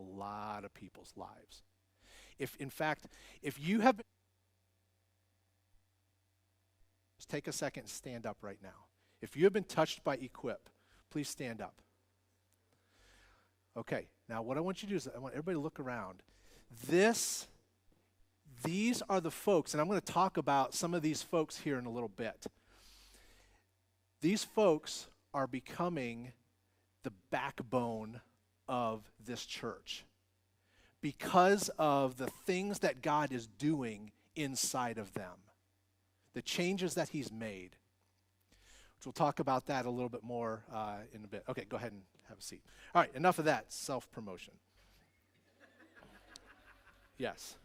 lot of people's lives. If you have been, just take a second and stand up right now. If you have been touched by Equip, please stand up. Okay, now what I want you to do is I want everybody to look around. These are the folks, and I'm going to talk about some of these folks here in a little bit. These folks are becoming the backbone of this church because of the things that God is doing inside of them, the changes that he's made. Which we'll talk about that a little bit more in a bit. Okay, go ahead and have a seat. All right, enough of that self-promotion. Yes.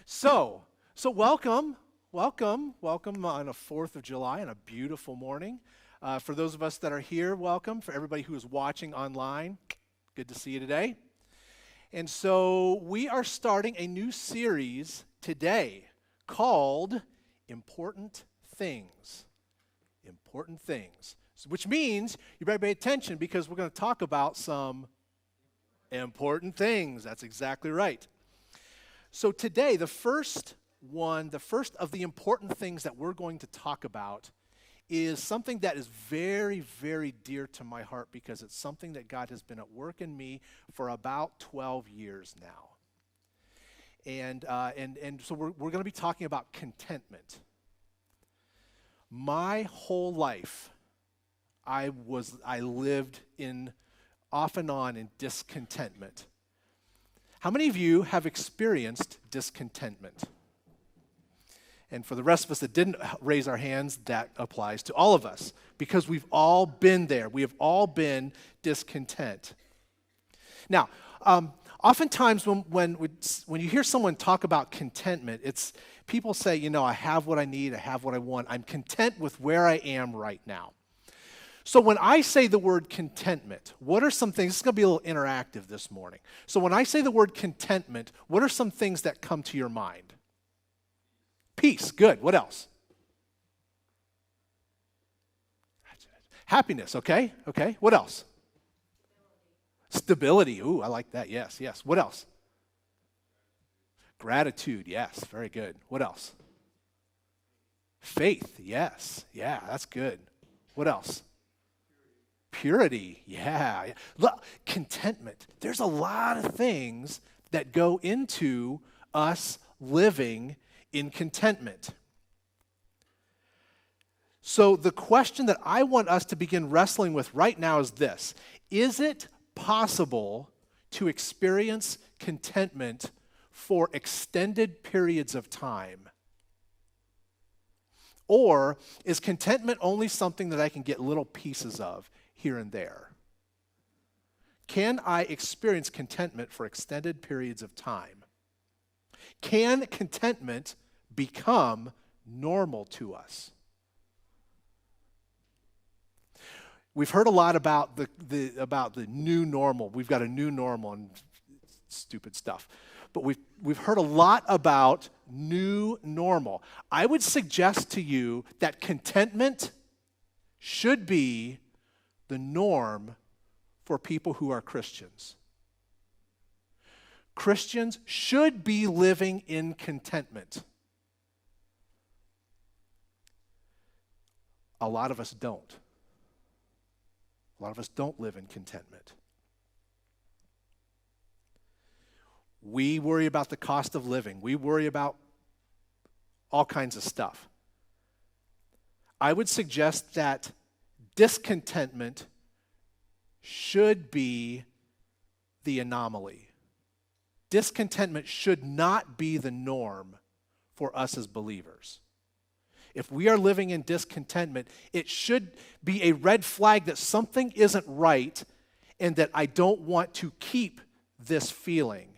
So welcome on a 4th of July on a beautiful morning. For those of us that are here, welcome. For everybody who is watching online, good to see you today. And so we are starting a new series today called Important Things. Important Things. Which means you better pay attention because we're going to talk about some important things. That's exactly right. So today, the first of the important things that we're going to talk about is something that is very, very dear to my heart because it's something that God has been at work in me for about 12 years now. And so we're going to be talking about contentment. My whole life, I lived off and on in discontentment. How many of you have experienced discontentment? And for the rest of us that didn't raise our hands, that applies to all of us because we've all been there. We have all been discontent. Now, oftentimes when you hear someone talk about contentment, it's people say, I have what I need, I have what I want. I'm content with where I am right now. So when I say the word contentment, what are some things? It's going to be a little interactive this morning. So when I say the word contentment, what are some things that come to your mind? Peace, good. What else? Happiness, okay. What else? Stability. Ooh, I like that. Yes. What else? Gratitude, yes, very good. What else? Faith, yes. Yeah, that's good. What else? Purity, yeah. Look, contentment. There's a lot of things that go into us living in contentment. So the question that I want us to begin wrestling with right now is this: is it possible to experience contentment for extended periods of time? Or is contentment only something that I can get little pieces of here and there? Can I experience contentment for extended periods of time? Can contentment become normal to us? We've heard a lot about the new normal. We've got a new normal and stupid stuff. But we've heard a lot about new normal. I would suggest to you that contentment should be the norm for people who are Christians. Christians should be living in contentment. A lot of us don't. A lot of us don't live in contentment. We worry about the cost of living. We worry about all kinds of stuff. I would suggest that discontentment should be the anomaly. Discontentment should not be the norm for us as believers. If we are living in discontentment, it should be a red flag that something isn't right and that I don't want to keep this feeling.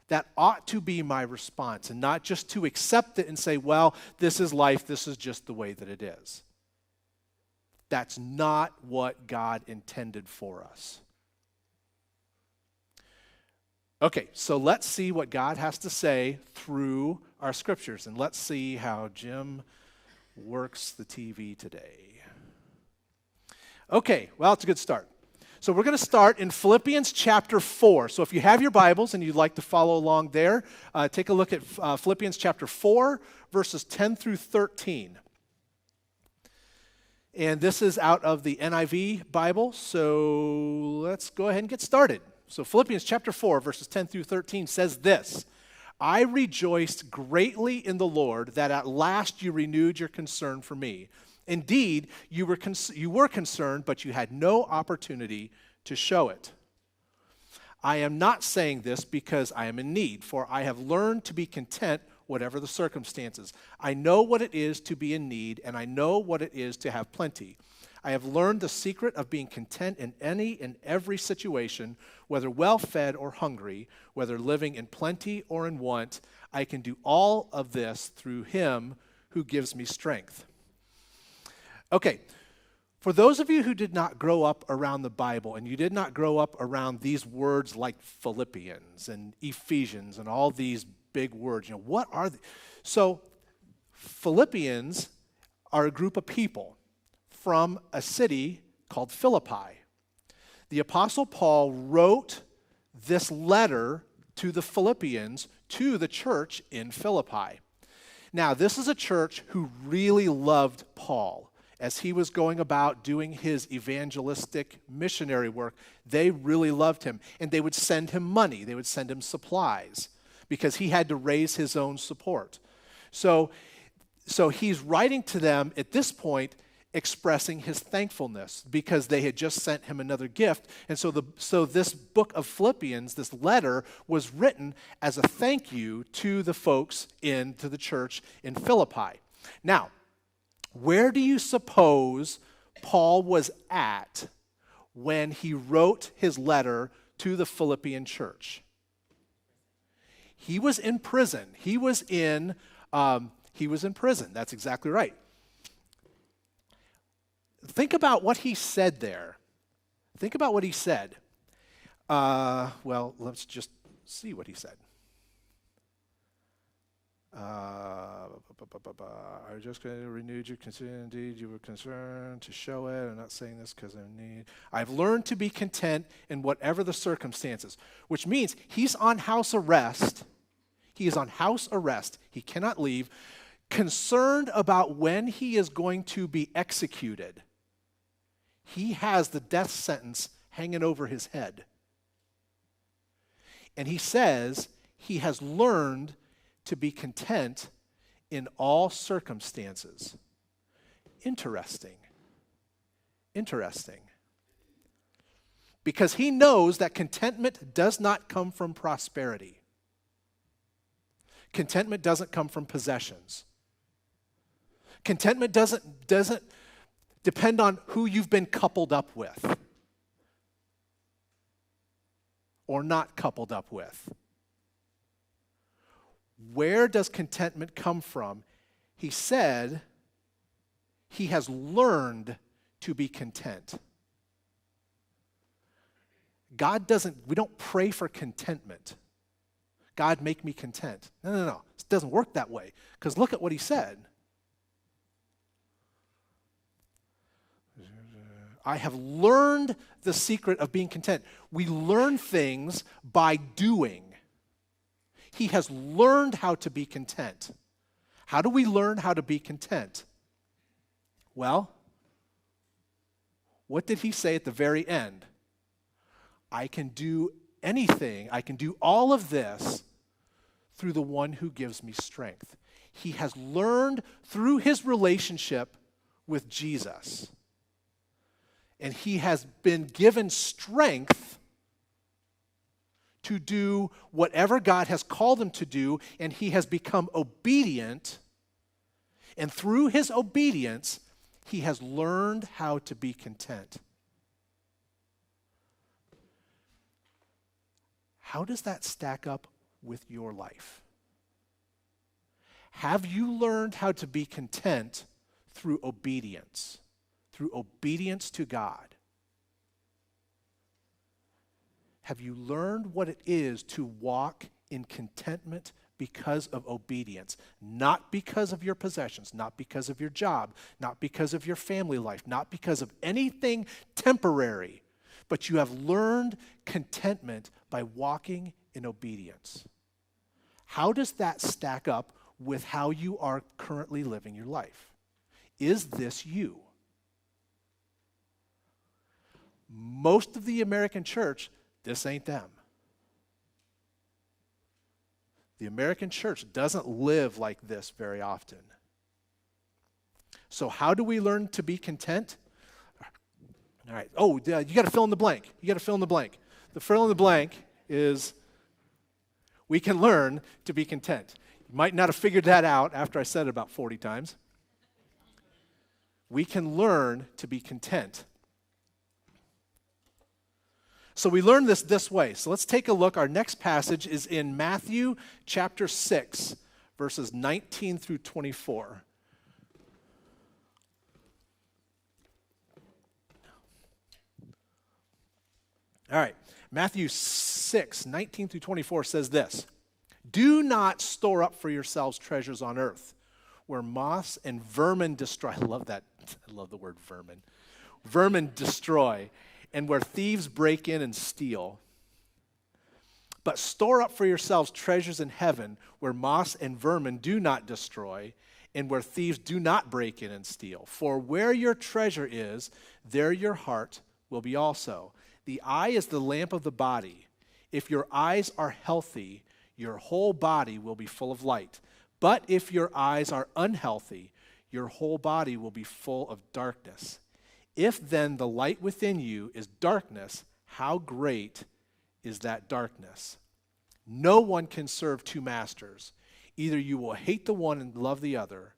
That ought to be my response, and not just to accept it and say, well, this is life, this is just the way that it is. That's not what God intended for us. Okay, so let's see what God has to say through our scriptures, and let's see how Jim works the TV today. Okay, well, it's a good start. So we're going to start in Philippians chapter 4. So if you have your Bibles and you'd like to follow along there, take a look at Philippians chapter 4, verses 10 through 13. And this is out of the NIV Bible, so let's go ahead and get started. So Philippians chapter 4, verses 10 through 13 says this: I rejoiced greatly in the Lord that at last you renewed your concern for me. Indeed, you were concerned, but you had no opportunity to show it. I am not saying this because I am in need, for I have learned to be content whatever the circumstances. I know what it is to be in need, and I know what it is to have plenty. I have learned the secret of being content in any and every situation, whether well-fed or hungry, whether living in plenty or in want. I can do all of this through him who gives me strength. Okay, for those of you who did not grow up around the Bible and you did not grow up around these words like Philippians and Ephesians and all these big words, what are they? So Philippians are a group of people from a city called Philippi. The Apostle Paul wrote this letter to the Philippians, to the church in Philippi. Now, this is a church who really loved Paul. As he was going about doing his evangelistic missionary work, they really loved him. And they would send him money. They would send him supplies because he had to raise his own support. So he's writing to them at this point expressing his thankfulness because they had just sent him another gift. And so this book of Philippians, this letter, was written as a thank you to the folks to the church in Philippi. Now, where do you suppose Paul was at when he wrote his letter to the Philippian church? He was in prison. He was in prison. That's exactly right. Think about what he said there. Think about what he said. Well, let's just see what he said. I just renewed your concern. Indeed, you were concerned to show it. I'm not saying this because I need. I've learned to be content in whatever the circumstances, which means he's on house arrest. He is on house arrest. He cannot leave. Concerned about when he is going to be executed. He has the death sentence hanging over his head. And he says he has learned to be content in all circumstances. Interesting. Because he knows that contentment does not come from prosperity. Contentment doesn't come from possessions. Contentment doesn't depend on who you've been coupled up with or not coupled up with. Where does contentment come from? He said he has learned to be content. We don't pray for contentment. God, make me content. No. It doesn't work that way. Because look at what he said. I have learned the secret of being content. We learn things by doing. He has learned how to be content. How do we learn how to be content? Well, what did he say at the very end? I can do anything, I can do all of this through the one who gives me strength. He has learned through his relationship with Jesus. And he has been given strength to do whatever God has called him to do, and he has become obedient. And through his obedience, he has learned how to be content. How does that stack up with your life? Have you learned how to be content through obedience to God? Have you learned what it is to walk in contentment because of obedience? Not because of your possessions, not because of your job, not because of your family life, not because of anything temporary, but you have learned contentment by walking in obedience. How does that stack up with how you are currently living your life? Is this you? Most of the American church, this ain't them. The American church doesn't live like this very often. So how do we learn to be content? All right. Oh, you got to fill in the blank. You got to fill in the blank. The fill in the blank is we can learn to be content. You might not have figured that out after I said it about 40 times. We can learn to be content. So we learn this way. So let's take a look. Our next passage is in Matthew chapter 6, verses 19 through 24. All right, Matthew 6, 19 through 24 says this: "Do not store up for yourselves treasures on earth, where moths and vermin destroy." I love that. I love the word vermin. Vermin destroy, and where thieves break in and steal. But store up for yourselves treasures in heaven, where moths and vermin do not destroy, and where thieves do not break in and steal. For where your treasure is, there your heart will be also. The eye is the lamp of the body. If your eyes are healthy, your whole body will be full of light. But if your eyes are unhealthy, your whole body will be full of darkness. If then the light within you is darkness, how great is that darkness? No one can serve two masters. Either you will hate the one and love the other,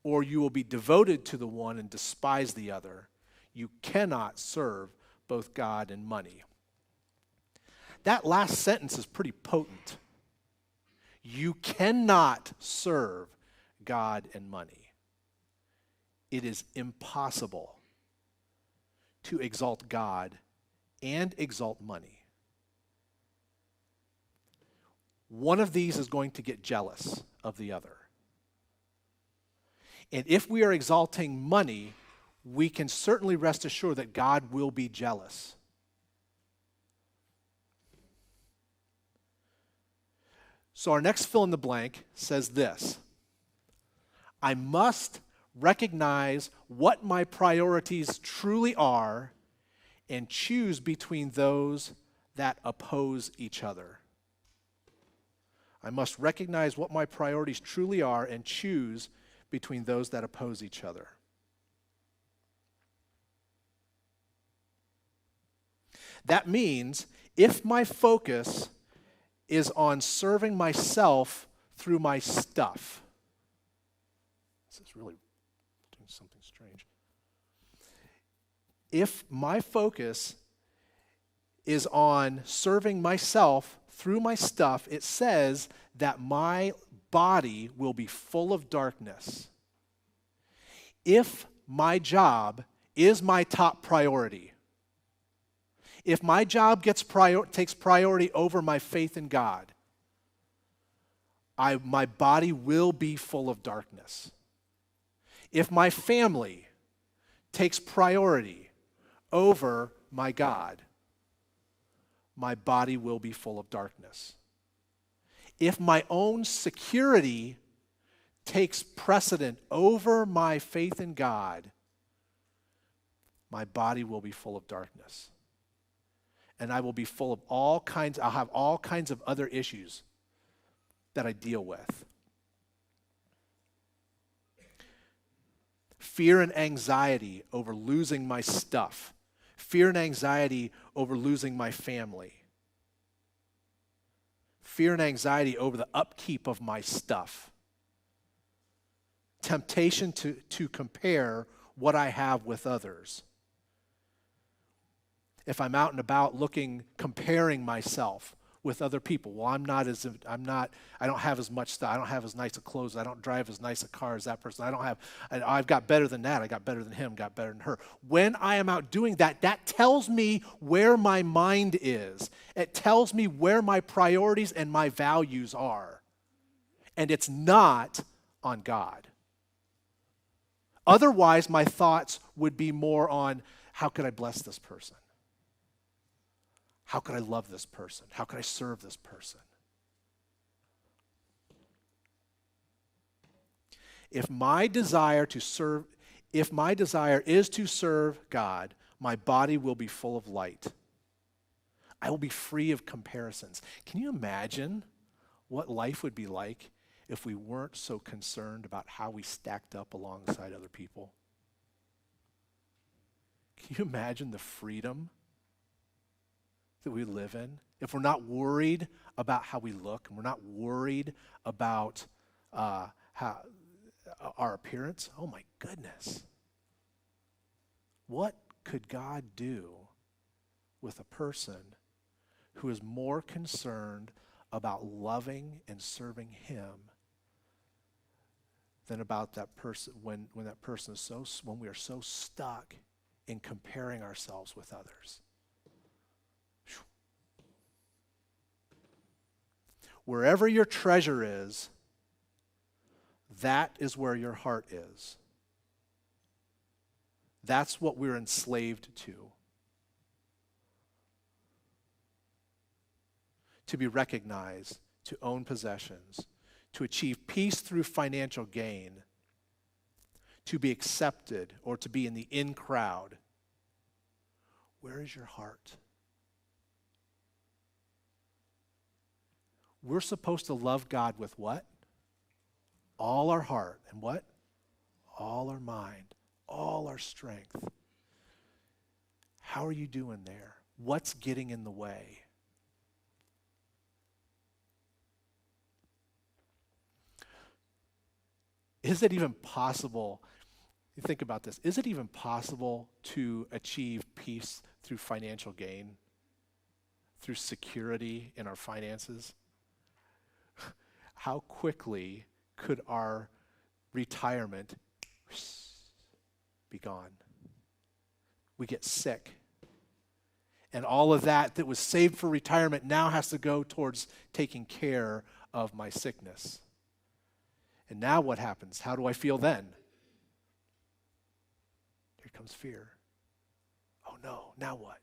or you will be devoted to the one and despise the other. You cannot serve both God and money. That last sentence is pretty potent. You cannot serve God and money. It is impossible to exalt God and exalt money. One of these is going to get jealous of the other. And if we are exalting money, we can certainly rest assured that God will be jealous. So our next fill in the blank says this: I must recognize what my priorities truly are and choose between those that oppose each other. I must recognize what my priorities truly are and choose between those that oppose each other. That means if my focus is on serving myself through my stuff, this is really doing something strange. If my focus is on serving myself through my stuff, it says that my body will be full of darkness. If my job is my top priority, if my job takes priority over my faith in God, my body will be full of darkness. If my family takes priority over my God, my body will be full of darkness. If my own security takes precedent over my faith in God, my body will be full of darkness. And I will be full of I'll have all kinds of other issues that I deal with. Fear and anxiety over losing my stuff. Fear and anxiety over losing my family. Fear and anxiety over the upkeep of my stuff. Temptation to compare what I have with others. If I'm out and about comparing myself with other people, well, I don't have as much stuff, I don't have as nice of clothes, I don't drive as nice a car as that person, I've got better than that, I got better than him, got better than her. When I am out doing that, that tells me where my mind is. It tells me where my priorities and my values are. And it's not on God. Otherwise, my thoughts would be more on, how could I bless this person? How could I love this person? How could I serve this person? If my desire is to serve God, my body will be full of light. I will be free of comparisons. Can you imagine what life would be like if we weren't so concerned about how we stacked up alongside other people? Can you imagine the freedom that we live in? If we're not worried about how we look, and we're not worried about how our appearance, oh my goodness. What could God do with a person who is more concerned about loving and serving him than about that person when that person is when we are so stuck in comparing ourselves with others? Wherever your treasure is, that is where your heart is. That's what we're enslaved to. To be recognized, to own possessions, to achieve peace through financial gain, to be accepted or to be in the in crowd. Where is your heart? We're supposed to love God with what? All our heart. And what? All our mind. All our strength. How are you doing there? What's getting in the way? Is it even possible, you think about this, is it even possible to achieve peace through financial gain? Through security in our finances? How quickly could our retirement be gone? We get sick. And all of that was saved for retirement now has to go towards taking care of my sickness. And now what happens? How do I feel then? Here comes fear. Oh no, now what?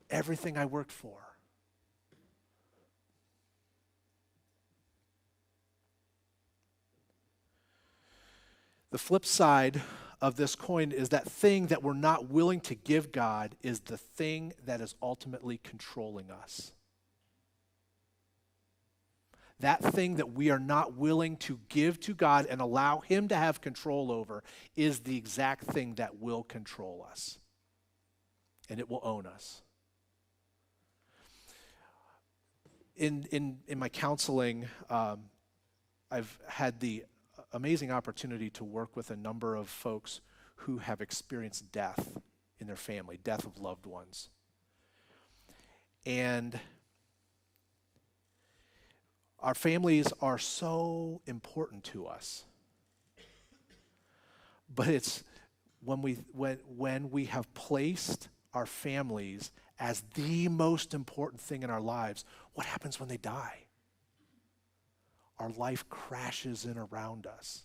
Everything I worked for. The flip side of this coin is that thing that we're not willing to give God is the thing that is ultimately controlling us. That thing that we are not willing to give to God and allow Him to have control over is the exact thing that will control us. And it will own us. In my counseling, I've had the amazing opportunity to work with a number of folks who have experienced death in their family, death of loved ones. And our families are so important to us. But it's when we have placed our families as the most important thing in our lives, what happens when they die? Our life crashes in around us.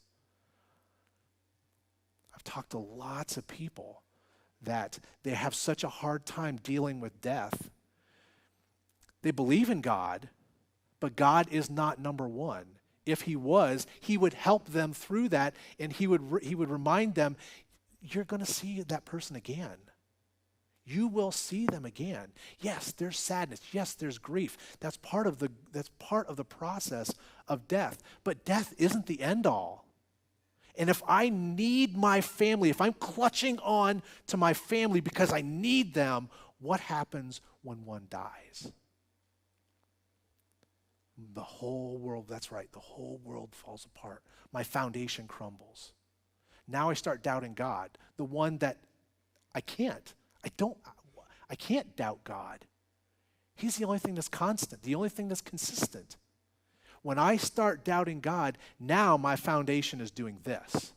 I've talked to lots of people that they have such a hard time dealing with death. They believe in God, but God is not number one. If He was, He would help them through that, and He would remind them, you're going to see that person again. You will see them again. Yes, there's sadness. Yes, there's grief. That's part of the process of death. But death isn't the end all. And if I need my family, if I'm clutching on to my family because I need them, what happens when one dies? The whole world, that's right, the whole world falls apart. My foundation crumbles. Now I start doubting God, the one that I can't doubt God. He's the only thing that's constant, the only thing that's consistent. When I start doubting God, now my foundation is doing this.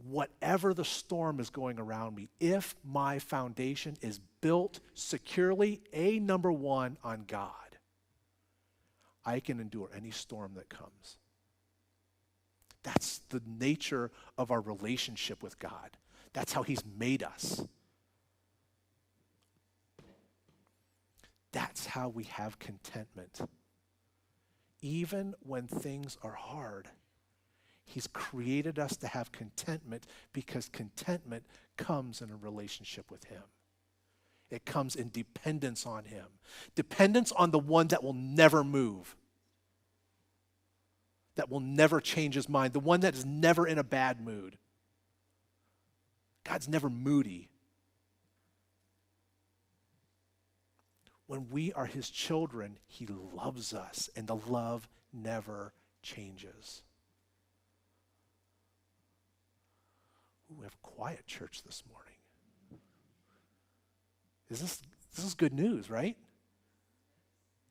Whatever the storm is going around me, if my foundation is built securely, number one, on God, I can endure any storm that comes. That's the nature of our relationship with God. That's how he's made us. That's how we have contentment. Even when things are hard, he's created us to have contentment because contentment comes in a relationship with him. It comes in dependence on him. Dependence on the one that will never move, that will never change his mind, the one that is never in a bad mood. God's never moody. When we are his children, he loves us, and the love never changes. Ooh, we have a quiet church this morning. This is good news, right?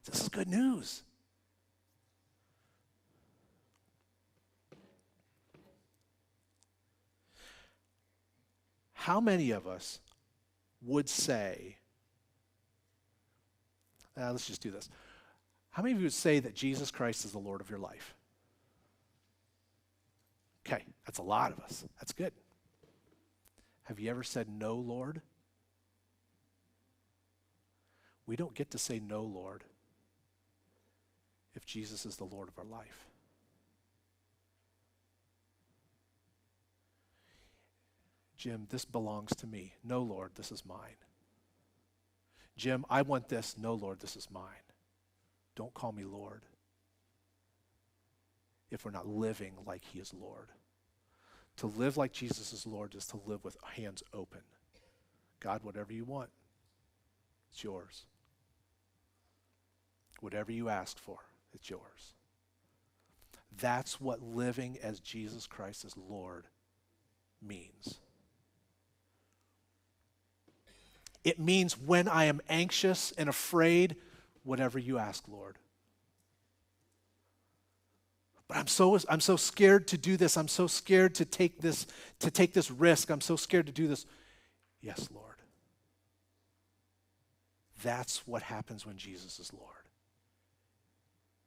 This is good news. How many of us would say, let's just do this. How many of you would say that Jesus Christ is the Lord of your life? Okay, that's a lot of us. That's good. Have you ever said no, Lord? We don't get to say no, Lord, if Jesus is the Lord of our life. Jim, this belongs to me. No, Lord, this is mine. Jim, I want this. No, Lord, this is mine. Don't call me Lord if we're not living like he is Lord. To live like Jesus is Lord is to live with hands open. God, whatever you want, it's yours. Whatever you ask for, it's yours. That's what living as Jesus Christ as Lord means. It means when I am anxious and afraid, whatever you ask, Lord. But I'm so scared to do this. I'm so scared to take this risk. I'm so scared to do this. Yes, Lord. That's what happens when Jesus is Lord.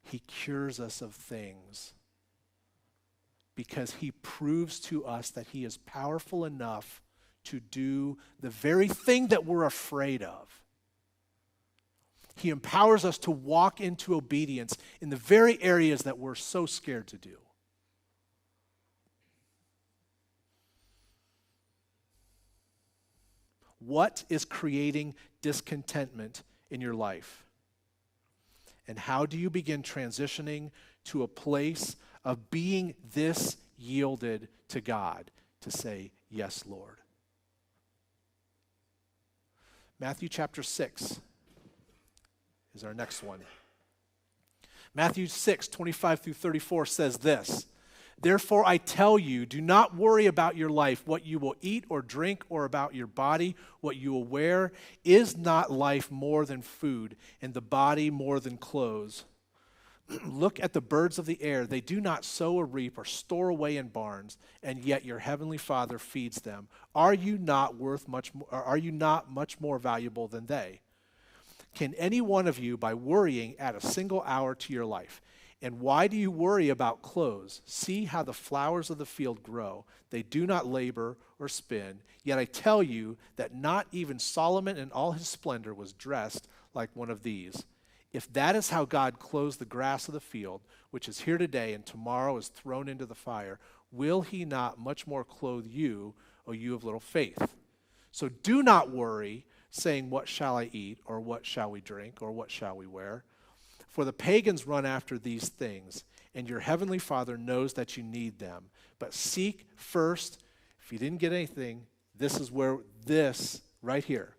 He cures us of things because he proves to us that he is powerful enough to do the very thing that we're afraid of. He empowers us to walk into obedience in the very areas that we're so scared to do. What is creating discontentment in your life? And how do you begin transitioning to a place of being this yielded to God to say, yes, Lord? Matthew chapter 6 is our next one. Matthew 6, 25 through 34 says this, "Therefore I tell you, do not worry about your life, what you will eat or drink, or about your body, what you will wear. Is not life more than food, and the body more than clothes? Look at the birds of the air. They do not sow or reap or store away in barns, and yet your heavenly Father feeds them. Are you not much more valuable than they? Can any one of you, by worrying, add a single hour to your life? And why do you worry about clothes? See how the flowers of the field grow. They do not labor or spin. Yet I tell you that not even Solomon in all his splendor was dressed like one of these. If that is how God clothes the grass of the field, which is here today and tomorrow is thrown into the fire, will he not much more clothe you, O you of little faith? So do not worry, saying, what shall I eat, or what shall we drink, or what shall we wear? For the pagans run after these things, and your heavenly Father knows that you need them. But seek first," if you didn't get anything, this is where this, right here.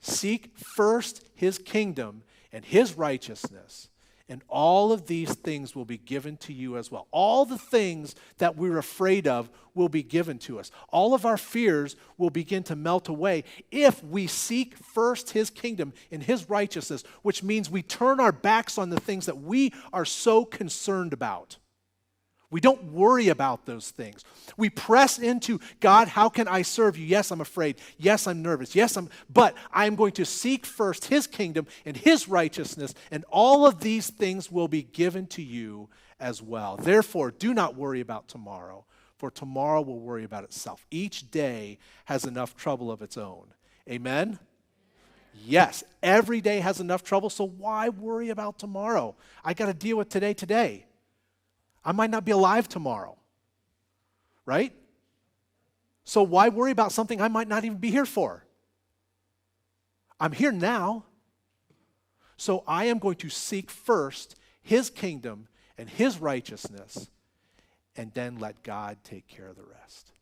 "Seek first his kingdom and his righteousness, and all of these things will be given to you as well." All the things that we're afraid of will be given to us. All of our fears will begin to melt away if we seek first his kingdom and his righteousness, which means we turn our backs on the things that we are so concerned about. We don't worry about those things. We press into, God, how can I serve you? Yes, I'm afraid. Yes, I'm nervous. But I'm going to seek first his kingdom and his righteousness, and all of these things will be given to you as well. Therefore, do not worry about tomorrow, for tomorrow will worry about itself. Each day has enough trouble of its own. Amen? Yes, every day has enough trouble, so why worry about tomorrow? I got to deal with today. I might not be alive tomorrow, right? So why worry about something I might not even be here for? I'm here now, so I am going to seek first His kingdom and His righteousness, and then let God take care of the rest.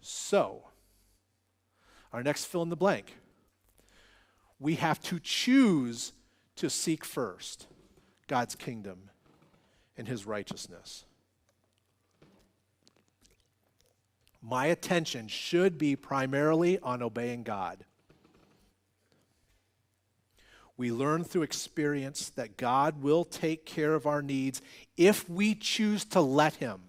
So, our next fill in the blank. We have to choose to seek first God's kingdom and His righteousness. My attention should be primarily on obeying God. We learn through experience that God will take care of our needs if we choose to let Him.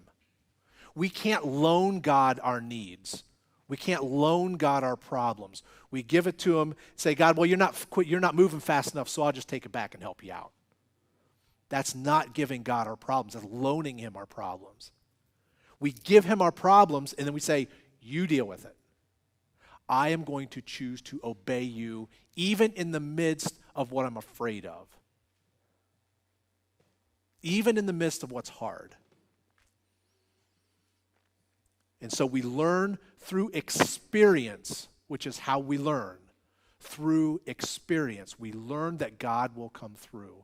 We can't loan God our needs. We can't loan God our problems. We give it to Him, say, God, well, you're not moving fast enough, so I'll just take it back and help you out. That's not giving God our problems. That's loaning Him our problems. We give Him our problems, and then we say, you deal with it. I am going to choose to obey you, even in the midst of what I'm afraid of. Even in the midst of what's hard. And so we learn through experience, which is how we learn. Through experience, we learn that God will come through.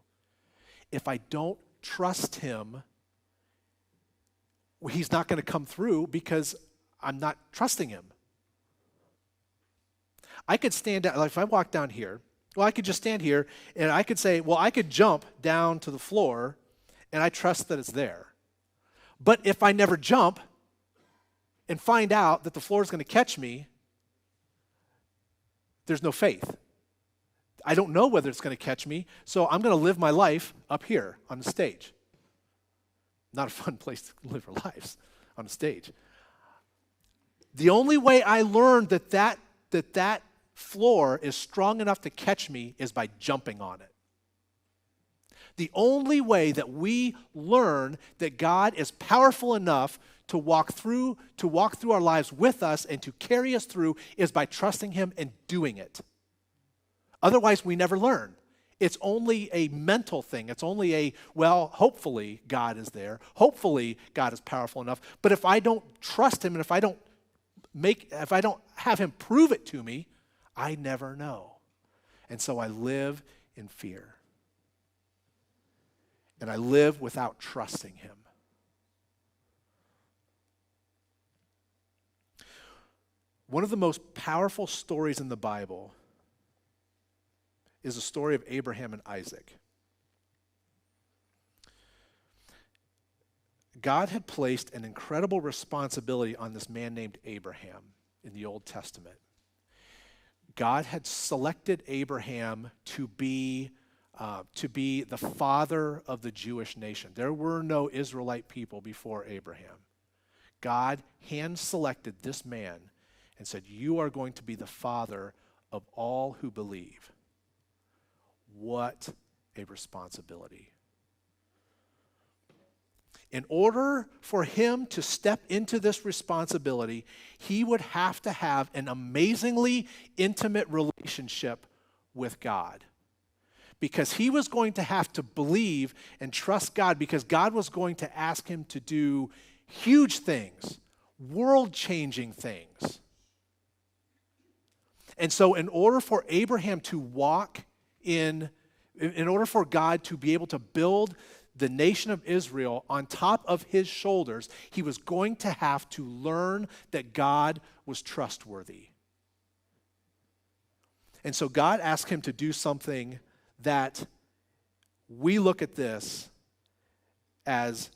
If I don't trust Him, He's not going to come through because I'm not trusting Him. I could stand out, like if I walk down here, well, I could just stand here and I could say, well, I could jump down to the floor and I trust that it's there. But if I never jump and find out that the floor is going to catch me, there's no faith. I don't know whether it's going to catch me, so I'm going to live my life up here on the stage. Not a fun place to live our lives, on a stage. The only way I learned that floor is strong enough to catch me is by jumping on it. The only way that we learn that God is powerful enough to walk through our lives with us and to carry us through is by trusting Him and doing it. Otherwise, we never learn. It's only a mental thing. It's only hopefully God is there. Hopefully God is powerful enough. But if I don't trust Him and if I don't have Him prove it to me, I never know. And so I live in fear. And I live without trusting Him. One of the most powerful stories in the Bible is the story of Abraham and Isaac. God had placed an incredible responsibility on this man named Abraham in the Old Testament. God had selected Abraham to be the father of the Jewish nation. There were no Israelite people before Abraham. God hand-selected this man and said, you are going to be the father of all who believe. What a responsibility. In order for him to step into this responsibility, he would have to have an amazingly intimate relationship with God. Because he was going to have to believe and trust God, because God was going to ask him to do huge things, world-changing things. And so in order for Abraham to walk in order for God to be able to build the nation of Israel on top of his shoulders, he was going to have to learn that God was trustworthy. And so God asked him to do something that we look at this as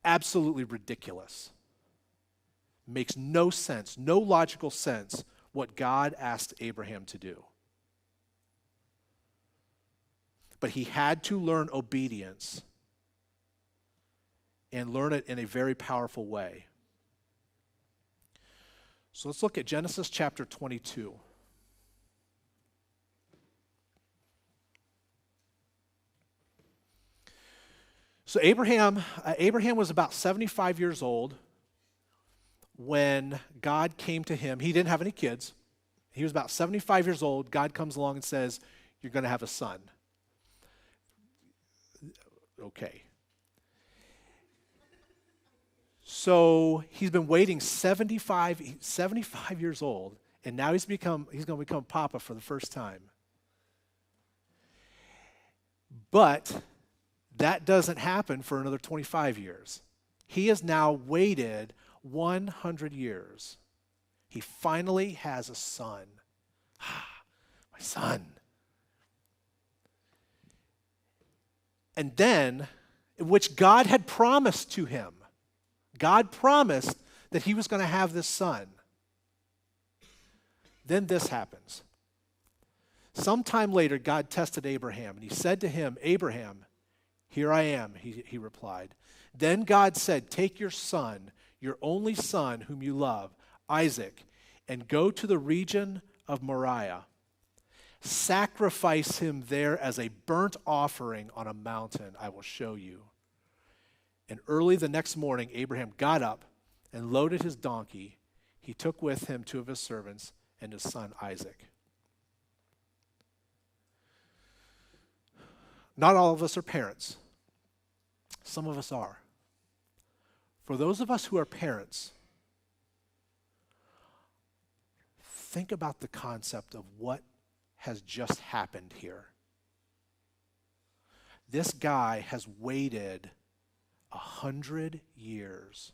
absolutely ridiculous. Makes no sense, no logical sense what God asked Abraham to do. But he had to learn obedience and learn it in a very powerful way. So let's look at Genesis chapter 22. So Abraham was about 75 years old when God came to him. He didn't have any kids. He was about 75 years old. God comes along and says, "You're going to have a son." Okay. So he's been waiting 75 years old, and now he's going to become Papa for the first time. But that doesn't happen for another 25 years. He has now waited 100 years. He finally has a son. My son. And then, which God had promised to him. God promised that he was going to have this son. Then this happens. Sometime later, God tested Abraham, and he said to him, "Abraham, here I am," he replied. Then God said, "Take your son, your only son whom you love, Isaac, and go to the region of Moriah. Sacrifice him there as a burnt offering on a mountain I will show you." And early the next morning, Abraham got up and loaded his donkey. He took with him two of his servants and his son Isaac. Not all of us are parents. Some of us are. For those of us who are parents, think about the concept of what has just happened here. This guy has waited 100 years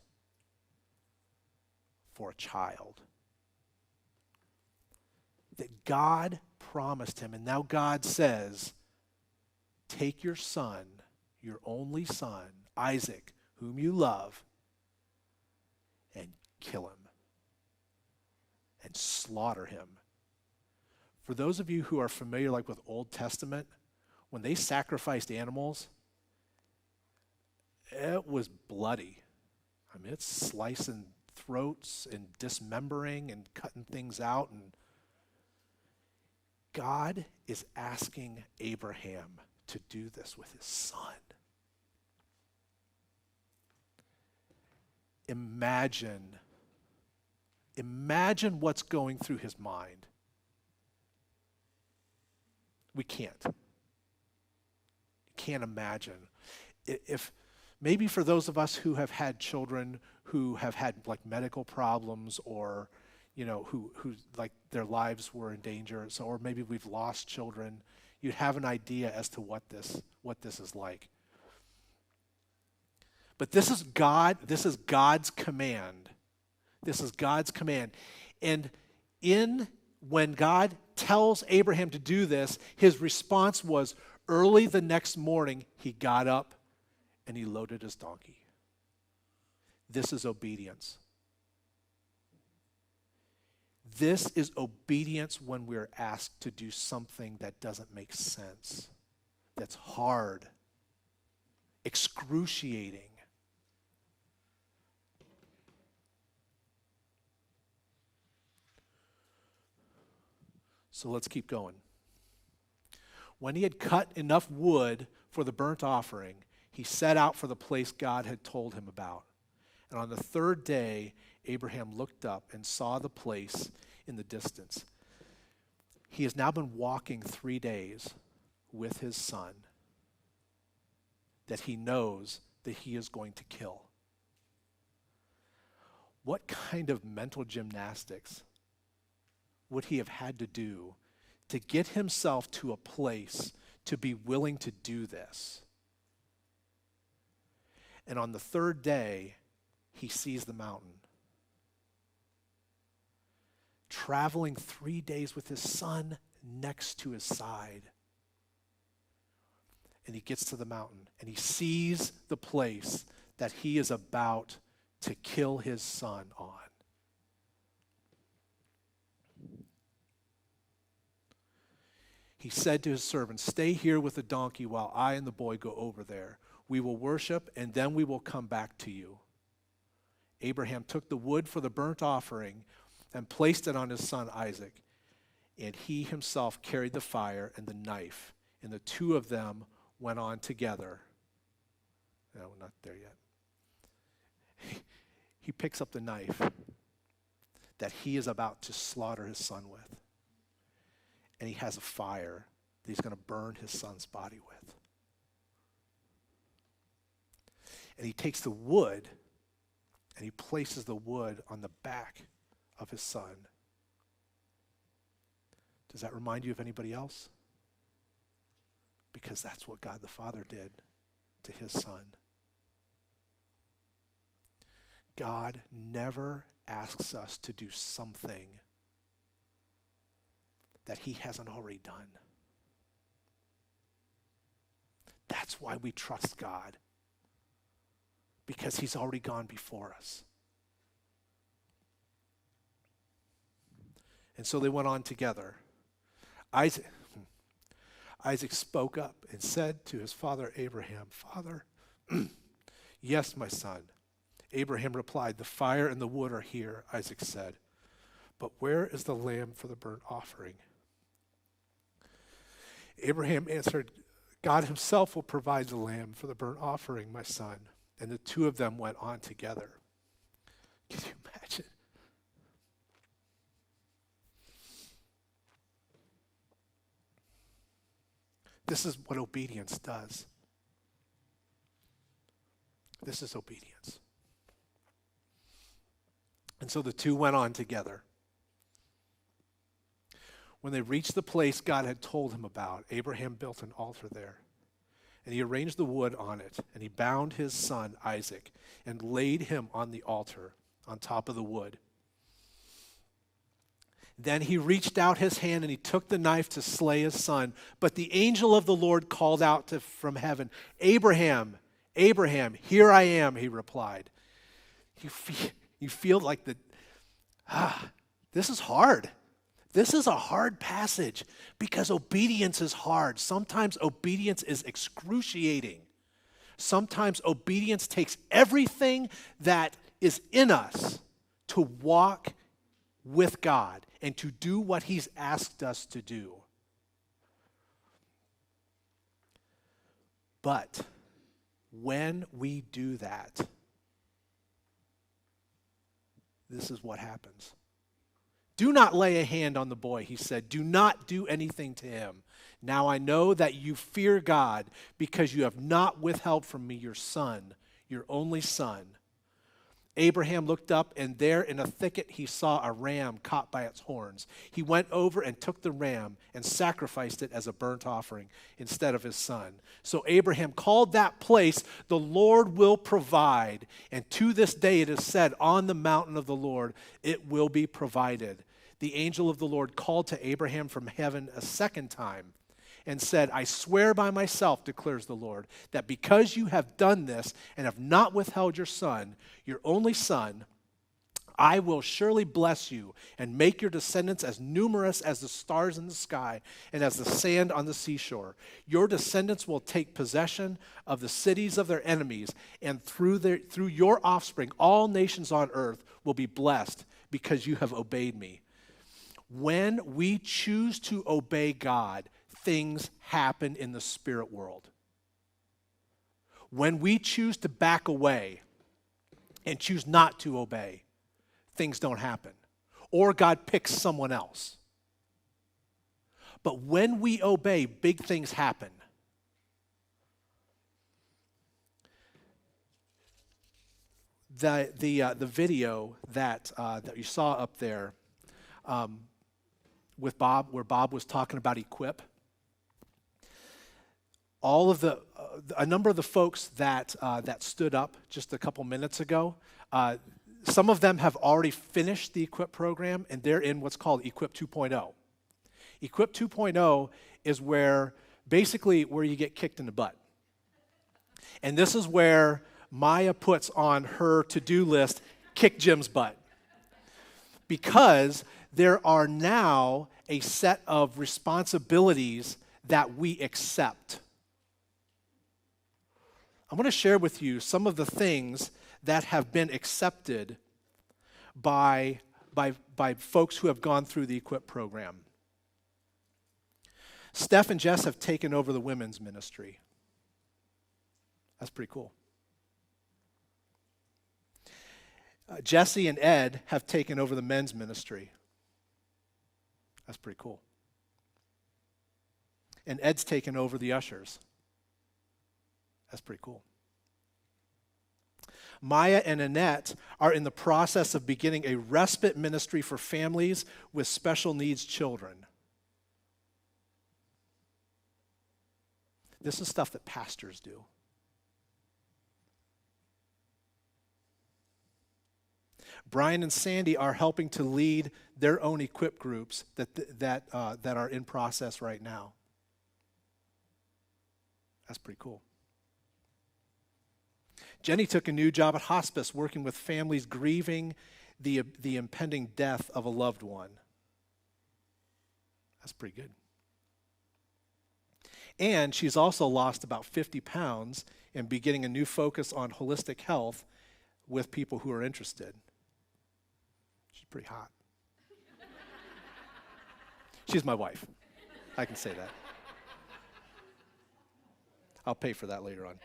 for a child that God promised him. And now God says, "Take your son, your only son, Isaac, whom you love, and kill him and slaughter him." For those of you who are familiar with Old Testament, when they sacrificed animals, it was bloody. I mean, it's slicing throats and dismembering and cutting things out. And God is asking Abraham to do this with his son. Imagine what's going through his mind. We can't. You can't imagine. If maybe for those of us who have had children who have had medical problems, or who their lives were in danger, or maybe we've lost children, you'd have an idea as to what this is like. But this is God's command. This is God's command. And when God tells Abraham to do this, his response was, early the next morning, he got up and he loaded his donkey. This is obedience. This is obedience when we're asked to do something that doesn't make sense, that's hard, excruciating. So let's keep going. When he had cut enough wood for the burnt offering, he set out for the place God had told him about. And on the third day, Abraham looked up and saw the place in the distance. He has now been walking 3 days with his son that he knows that he is going to kill. What kind of mental gymnastics would he have had to do to get himself to a place to be willing to do this? And on the third day, he sees the mountain. Traveling 3 days with his son next to his side. And he gets to the mountain and he sees the place that he is about to kill his son on. He said to his servants, "Stay here with the donkey while I and the boy go over there. We will worship, and then we will come back to you." Abraham took the wood for the burnt offering and placed it on his son Isaac. And he himself carried the fire and the knife, and the two of them went on together. No, not there yet. He picks up the knife that he is about to slaughter his son with. And he has a fire that he's going to burn his son's body with. And he takes the wood and he places the wood on the back of his son. Does that remind you of anybody else? Because that's what God the Father did to his son. God never asks us to do something that he hasn't already done. That's why we trust God, because he's already gone before us. And so they went on together. Isaac spoke up and said to his father Abraham, "Father, yes, my son." Abraham replied, "The fire and the wood are here," Isaac said. "But where is the lamb for the burnt offering?" Abraham answered, "God himself will provide the lamb for the burnt offering, my son." And the two of them went on together. Can you imagine? This is what obedience does. This is obedience. And so the two went on together. When they reached the place God had told him about, Abraham built an altar there. And he arranged the wood on it, and he bound his son Isaac and laid him on the altar on top of the wood. Then he reached out his hand and he took the knife to slay his son. But the angel of the Lord called out from heaven, "Abraham, Abraham, here I am," he replied. You feel like this is hard. This is a hard passage because obedience is hard. Sometimes obedience is excruciating. Sometimes obedience takes everything that is in us to walk with God and to do what he's asked us to do. But when we do that, this is what happens. "Do not lay a hand on the boy," he said. "Do not do anything to him. Now I know that you fear God because you have not withheld from me your son, your only son." Abraham looked up, and there in a thicket he saw a ram caught by its horns. He went over and took the ram and sacrificed it as a burnt offering instead of his son. So Abraham called that place, "The Lord will provide." And to this day it is said, "On the mountain of the Lord it will be provided." The angel of the Lord called to Abraham from heaven a second time and said, "I swear by myself, declares the Lord, that because you have done this and have not withheld your son, your only son, I will surely bless you and make your descendants as numerous as the stars in the sky and as the sand on the seashore. Your descendants will take possession of the cities of their enemies, and through your offspring, all nations on earth will be blessed because you have obeyed me." When we choose to obey God, things happen in the spirit world. When we choose to back away and choose not to obey, things don't happen. Or God picks someone else. But when we obey, big things happen. The video that you saw up there with Bob, where Bob was talking about Equip, a number of the folks that stood up just a couple minutes ago, some of them have already finished the Equip program, and they're in what's called Equip 2.0. Equip 2.0 is basically where you get kicked in the butt. And this is where Maya puts on her to-do list, kick Jim's butt. Because there are now a set of responsibilities that we accept. I'm going to share with you some of the things that have been accepted by folks who have gone through the Equip program. Steph and Jess have taken over the women's ministry. That's pretty cool. Jesse and Ed have taken over the men's ministry. That's pretty cool. And Ed's taken over the ushers. That's pretty cool. Maya and Annette are in the process of beginning a respite ministry for families with special needs children. This is stuff that pastors do. Brian and Sandy are helping to lead their own equip groups that are in process right now. That's pretty cool. Jenny took a new job at hospice, working with families grieving the impending death of a loved one. That's pretty good. And she's also lost about 50 pounds and beginning a new focus on holistic health with people who are interested. She's pretty hot. She's my wife. I can say that. I'll pay for that later on.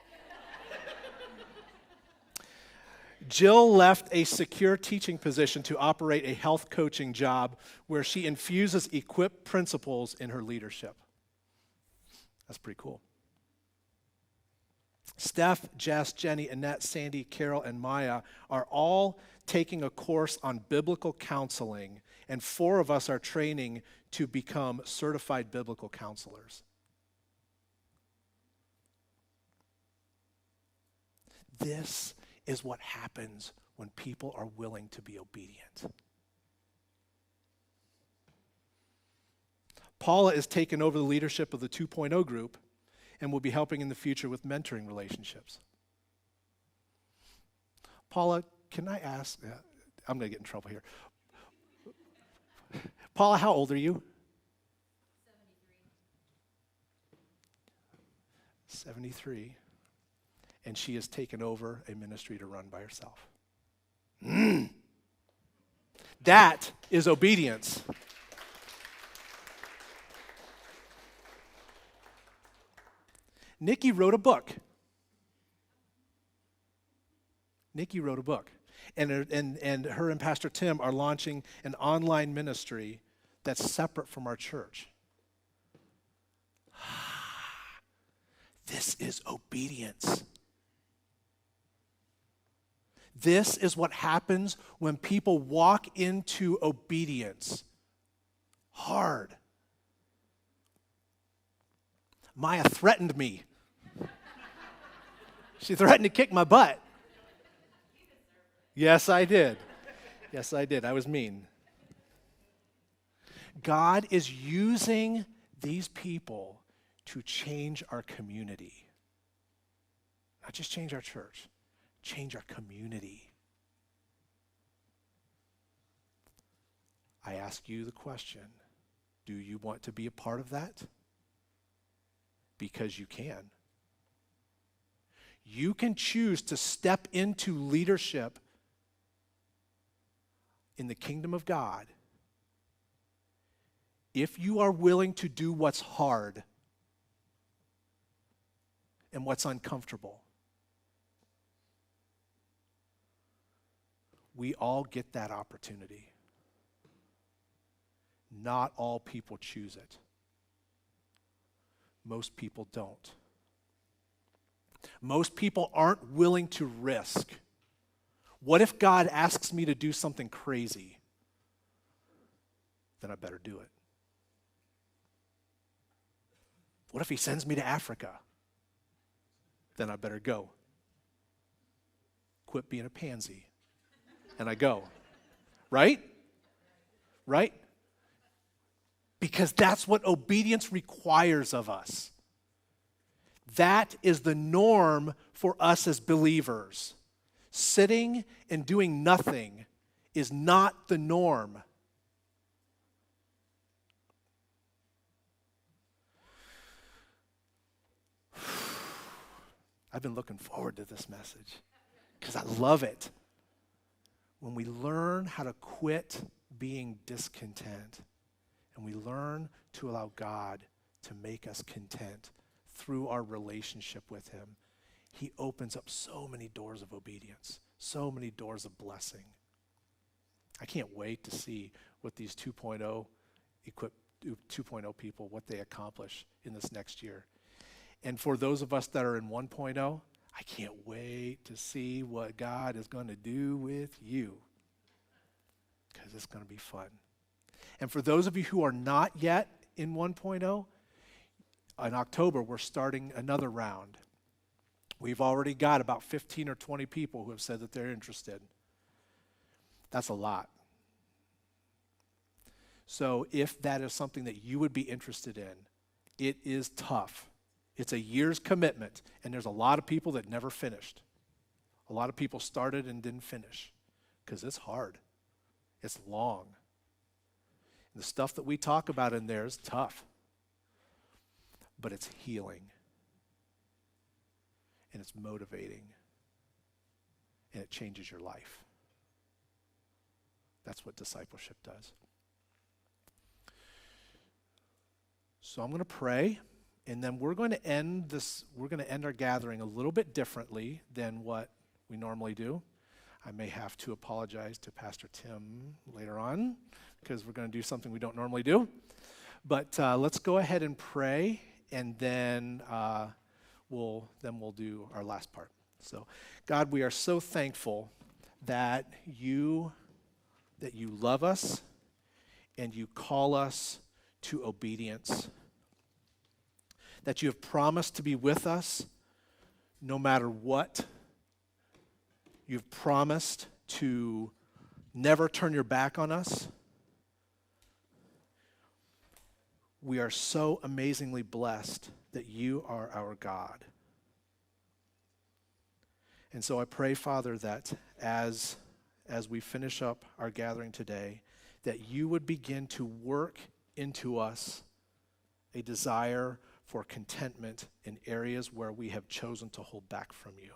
Jill left a secure teaching position to operate a health coaching job where she infuses equip principles in her leadership. That's pretty cool. Steph, Jess, Jenny, Annette, Sandy, Carol, and Maya are all taking a course on biblical counseling, and 4 of us are training to become certified biblical counselors. This is what happens when people are willing to be obedient. Paula is taking over the leadership of the 2.0 group and will be helping in the future with mentoring relationships. Paula, can I ask, I'm going to get in trouble here. Paula, how old are you? 73. And she has taken over a ministry to run by herself. That is obedience. Nikki wrote a book. And her and Pastor Tim are launching an online ministry that's separate from our church. This is obedience. This is what happens when people walk into obedience. Hard. Maya threatened me. She threatened to kick my butt. Yes, I did. Yes, I did. I was mean. God is using these people to change our community. Not just change our church, change our community. I ask you the question, do you want to be a part of that? Because you can. You can choose to step into leadership in the kingdom of God if you are willing to do what's hard and what's uncomfortable. We all get that opportunity. Not all people choose it. Most people don't. Most people aren't willing to risk. What if God asks me to do something crazy? Then I better do it. What if he sends me to Africa? Then I better go. Quit being a pansy. And I go. Right? Right? Because that's what obedience requires of us. That is the norm for us as believers. Sitting and doing nothing is not the norm. I've been looking forward to this message because I love it. When we learn how to quit being discontent and we learn to allow God to make us content through our relationship with him, he opens up so many doors of obedience, So many doors of blessing. I can't wait to see what these 2.0 people, what they accomplish in this next year. And for those of us that are in 1.0, I can't wait to see what God is going to do with you, because it's going to be fun. And for those of you who are not yet in 1.0, in October, we're starting another round. We've already got about 15 or 20 people who have said that they're interested. That's a lot. So if that is something that you would be interested in, it is tough. It's a year's commitment, and there's a lot of people that never finished. A lot of people started and didn't finish because it's hard. It's long. And the stuff that we talk about in there is tough, but it's healing, and it's motivating, and it changes your life. That's what discipleship does. So I'm going to pray, and then we're going to end our gathering a little bit differently than what we normally do. I may have to apologize to Pastor Tim later on because we're going to do something we don't normally do. But let's go ahead and pray, and then we'll do our last part. So, God, we are so thankful that you love us and you call us to obedience, that you have promised to be with us no matter what. You've promised to never turn your back on us. We are so amazingly blessed that you are our God. And so I pray, Father, that as we finish up our gathering today, that you would begin to work into us a desire for contentment in areas where we have chosen to hold back from you.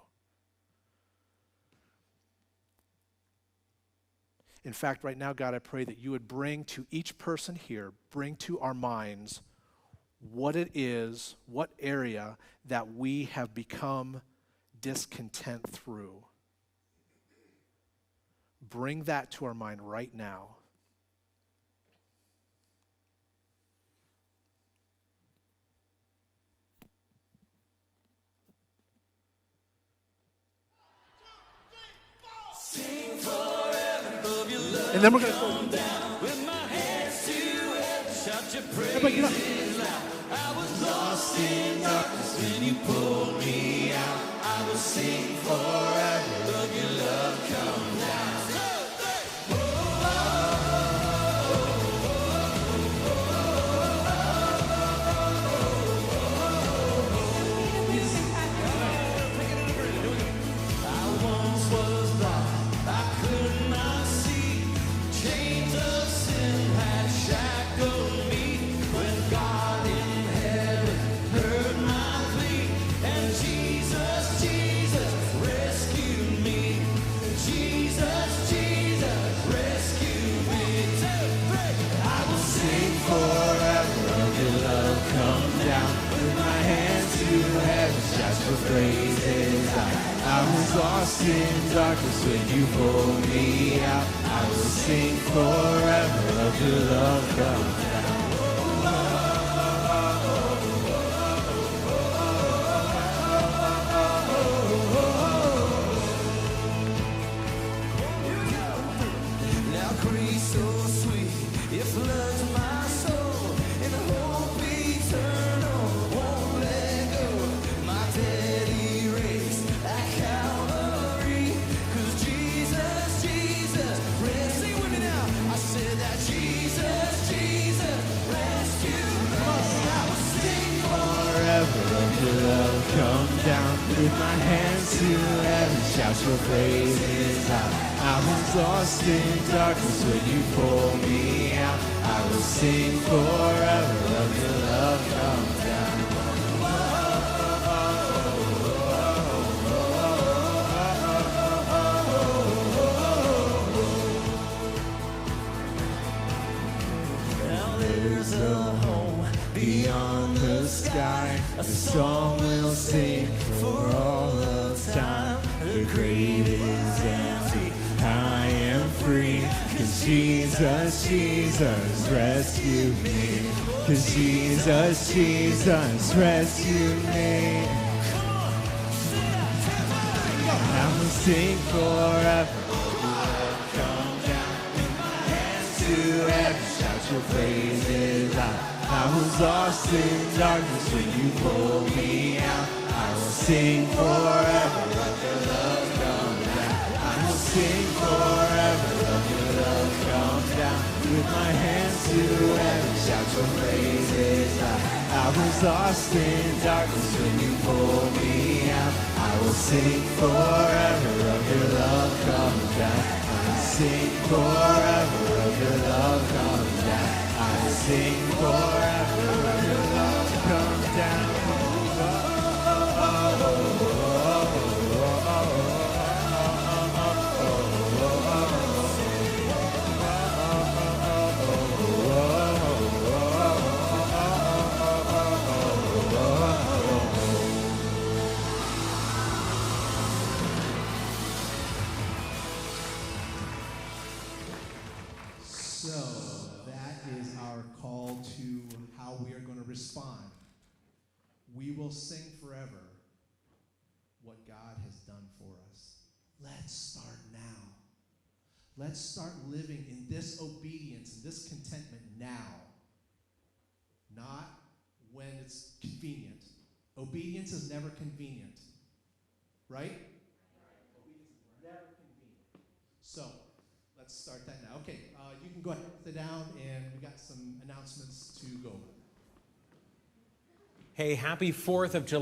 In fact, right now, God, I pray that you would bring to each person here, bring to our minds what it is, what area that we have become discontent through. Bring that to our mind right now. And then we're going to close down with my hands to heaven, shout your praise. I was lost in darkness when you pulled me out. I will sing forever of your love come down. Praises. I was lost in darkness when you pulled me out. I will sing forever of your love come down. Now grace so sweet, it floods my soul, and hope eternal won't let go. My debt erased at Calvary, 'cause Jesus, sing with me now. I said that Jesus, rescued me. I will sing forever of your love come down. With my hands to heaven, shout your praises out. I was lost in darkness when you pulled me out. I will sing forever of your love come down. Now there's a home beyond the sky. A song we'll sing for all of this time the grave is empty. I am free, 'cause Jesus, Jesus rescued me. 'Cause Jesus, Jesus rescued me. I will sing forever. Come down with my hands to heaven, shout your praises out. I was lost in darkness when you pulled me out. I will sing forever, let your love come down. I will sing forever, let your love come down. With my hands to heaven, shout your praises out. I was lost in darkness when you pulled me out. I will sing forever of your love come down. I will sing forever of your love come down. I will sing forever of your love come down. So that is our call to how we are going to respond. We will sing forever what God has done for us. Let's start now. Let's start living in this obedience and this contentment now. Not when it's convenient. Obedience is never convenient. Right? Obedience is never convenient. So, let's start that now. Okay, you can go ahead and sit down, and we got some announcements to go over. Hey, happy 4th of July.